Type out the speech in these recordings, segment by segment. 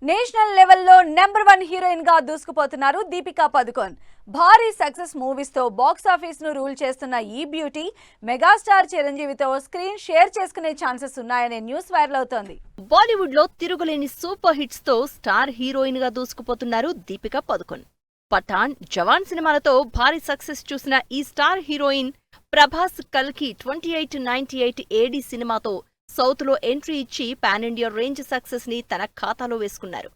National లెవెల్లో number 1 heroine గా దూసుకుపోతున్నారు దీపికా పదుకొన్. భారీ సక్సెస్ మూవీస్ తో బాక్స్ ఆఫీస్ ను రూల్ చేస్తున్న ఈ బ్యూటీ మెగాస్టార్ చిరంజీవితో స్క్రీన్ షేర్ చేసుకునే ఛాన్సెస్ ఉన్నాయనే న్యూస్ వైరల్ అవుతోంది. బాలీవుడ్ లో తిరుగులేని సూపర్ హిట్స్ తో స్టార్ హీరోయిన్ గా దూసుకుపోతున్నారు దీపికా పదుకొన్. పఠాన్, జవాన్ సినిమాలతో భారీ సక్సెస్ చూసిన ఈ స్టార్ హీరోయిన్ ప్రభాస్ కల్కి 2898 ఏడీ సినిమాతో సౌత్ లో ఎంట్రీ ఇచ్చి పాన్ ఇండియా రేంజ్ సక్సెస్ ని తన ఖాతాలో వేసుకున్నారు.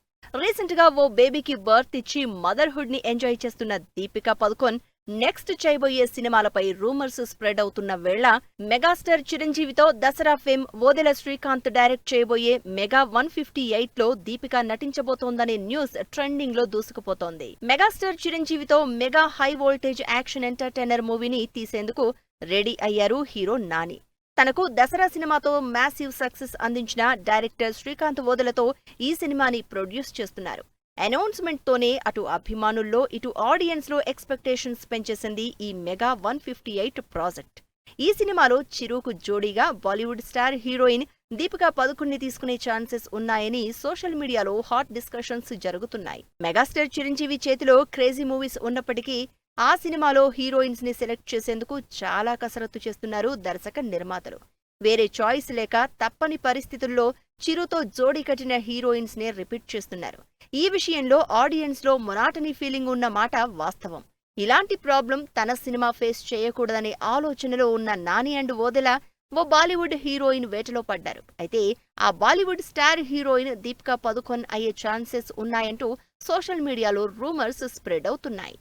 రీసెంట్ గా ఓ బేబీకి బర్త్ ఇచ్చి మదర్హుడ్ ని ఎంజాయ్ చేస్తున్న దీపికా పదుకొన్ నెక్స్ట్ చేయబోయే సినిమాలపై రూమర్స్ స్ప్రెడ్ అవుతున్న వేళ మెగాస్టార్ చిరంజీవితో దసరా ఫేమ్ ఓదెల శ్రీకాంత్ డైరెక్ట్ చేయబోయే మెగా 158 లో దీపిక నటించబోతోందనే న్యూస్ ట్రెండింగ్ లో దూసుకుపోతోంది. మెగాస్టార్ చిరంజీవితో mega high voltage action entertainer మూవీని తీసేందుకు రెడీ అయ్యారు హీరో నాని. తనకు దసరా సినిమాతో మ్యాసివ్ సక్సెస్ అందించిన డైరెక్టర్ శ్రీకాంత్ ఓదెలతో ఈ సినిమాని ప్రొడ్యూస్ చేస్తున్నారు. అనౌన్స్మెంట్ తోనే అటు అభిమానుల్లో ఇటు ఆడియన్స్ లో ఎక్స్పెక్టేషన్స్ పెంచేసింది ఈ మెగా 158 ప్రాజెక్ట్. ఈ సినిమాలో చిరుకు జోడీగా బాలీవుడ్ స్టార్ హీరోయిన్ దీపికా పదుకొన్ని తీసుకునే ఛాన్సెస్ ఉన్నాయని సోషల్ మీడియాలో హాట్ డిస్కషన్స్ జరుగుతున్నాయి. మెగాస్టార్ చిరంజీవి చేతిలో క్రేజీ మూవీస్ ఉన్నప్పటికీ ఆ సినిమాలో హీరోయిన్స్ ని సెలెక్ట్ చేసేందుకు చాలా కసరత్తు చేస్తున్నారు దర్శక నిర్మాతలు. వేరే చాయిస్ లేక తప్పని పరిస్థితుల్లో చిరుతో జోడీ కట్టిన హీరోయిన్స్ నే రిపీట్ చేస్తున్నారు. ఈ విషయంలో ఆడియన్స్ లో మొనాటనీ ఫీలింగ్ ఉన్న మాట వాస్తవం. ఇలాంటి ప్రాబ్లం తన సినిమా ఫేస్ చేయకూడదనే ఆలోచనలో ఉన్న నాని అండ్ ఓదెల ఓ బాలీవుడ్ హీరోయిన్ వేటలో పడ్డారు. అయితే ఆ Bollywood star heroine Deepika Padukone అయ్యే ఛాన్సెస్ ఉన్నాయంటూ సోషల్ మీడియాలో రూమర్స్ స్ప్రెడ్ అవుతున్నాయి.